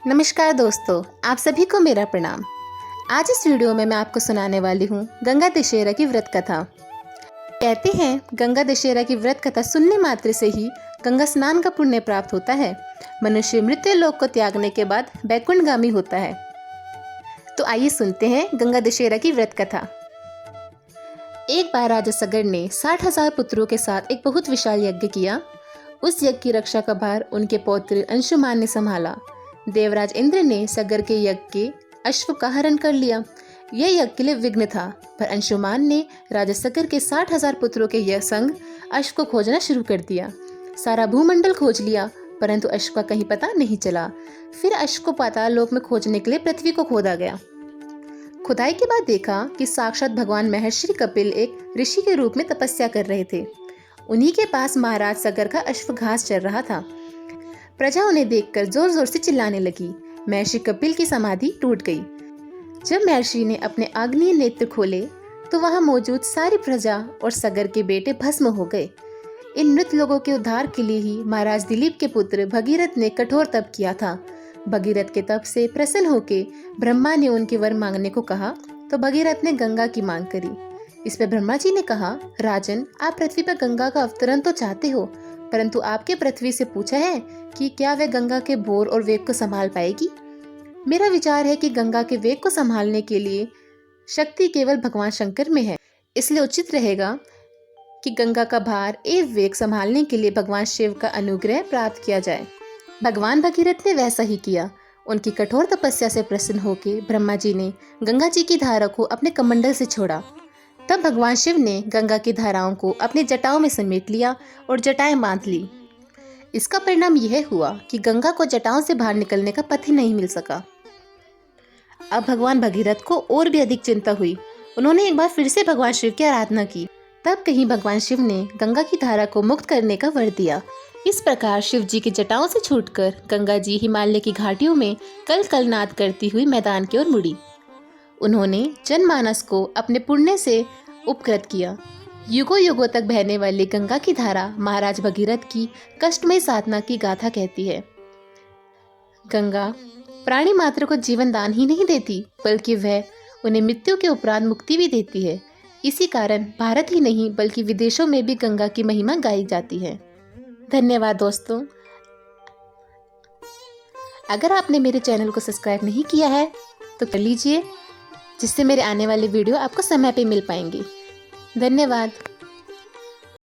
नमस्कार दोस्तों, आप सभी को मेरा प्रणाम। आज इस वीडियो में मैं आपको सुनाने वाली हूँ गंगा दशहरा की व्रत कथा। कहते हैं गंगा दशहरा की व्रत कथा सुनने मात्र से ही गंगा स्नान का पुण्य प्राप्त होता है। मनुष्य मृत्यु लोक को त्यागने के बाद बैकुंठगामी होता है। तो आइए सुनते हैं गंगा दशहरा की व्रत कथा। एक बार राजा सगर ने 60,000 पुत्रों के साथ एक बहुत विशाल यज्ञ किया। उस यज्ञ की रक्षा का भार उनके पौत्र अंशुमान ने संभाला। देवराज इंद्र ने सगर के यज्ञ के अश्व का हरण कर लिया। यह यज्ञ के लिए विघ्न था, पर अंशुमान ने राजा सगर के 60,000 पुत्रों के यह संग अश्व को खोजना शुरू कर दिया। सारा भूमंडल खोज लिया, परंतु अश्व का कहीं पता नहीं चला। फिर अश्व को पाताल लोक में खोजने के लिए पृथ्वी को खोदा गया। खुदाई के बाद देखा कि साक्षात भगवान महर्षि कपिल एक ऋषि के रूप में तपस्या कर रहे थे। उन्हीं के पास महाराज सगर का अश्व घास चर रहा था। प्रजा उन्हें देखकर जोर जोर से चिल्लाने लगी। महर्षि कपिल की समाधि टूट गई। जब महर्षि ने अपने आग्नेय नेत्र खोले तो वहां मौजूद सारी प्रजा और सगर के बेटे भस्म हो गए। इन मृत लोगों के उद्धार के लिए ही महाराज दिलीप के पुत्र भगीरथ ने कठोर तप किया था। भगीरथ के तप से प्रसन्न होकर ब्रह्मा ने उनके वर मांगने को कहा तो भगीरथ ने गंगा की मांग करी। इस पर ब्रह्मा जी ने कहा, राजन, आप पृथ्वी पर गंगा का अवतरण तो चाहते हो, परंतु आपके पृथ्वी से पूछा है कि क्या वह गंगा के बोर और वेग को संभाल पाएगी। मेरा विचार है कि गंगा के वेग को संभालने के लिए शक्ति केवल भगवान शंकर में है। इसलिए उचित रहेगा कि गंगा का भार एवं वेग संभालने के लिए भगवान शिव का अनुग्रह प्राप्त किया जाए। भगवान भगीरथ ने वैसा ही किया। उनकी कठोर तपस्या से प्रसन्न होकर ब्रह्मा जी ने गंगा जी की धारा को अपने कमंडल से छोड़ा। तब भगवान शिव ने गंगा की धाराओं को अपनी जटाओं में समेट लिया और जटाएं बांध ली। इसका परिणाम यह हुआ कि गंगा को जटाओं से बाहर निकलने का पथ ही नहीं मिल सका। अब भगवान भगीरथ को और भी अधिक चिंता हुई। उन्होंने एक बार फिर से भगवान शिव की आराधना की। तब कहीं भगवान शिव ने गंगा की धारा को मुक्त करने का वर दिया। इस प्रकार शिव जी की जटाओं से छूटकर गंगा जी हिमालय की घाटियों में कल कल नाद करती हुई मैदान की ओर मुड़ी। उन्होंने जनमानस को अपने पुण्य से उपकृत किया। युगों युगों तक बहने वाली गंगा की धारा महाराज भगीरथ की कष्टमय साधना की गाथा कहती है। गंगा प्राणी मात्र को जीवन दान ही नहीं देती, बल्कि वह उन्हें मृत्यु के उपरांत मुक्ति भी देती है। इसी कारण भारत ही नहीं बल्कि विदेशों में भी गंगा की महिमा गाई जाती है। धन्यवाद दोस्तों। अगर आपने मेरे चैनल को सब्सक्राइब नहीं किया है तो कर लीजिए, जिससे मेरे आने वाले वीडियो आपको समय पे मिल पाएंगे। धन्यवाद।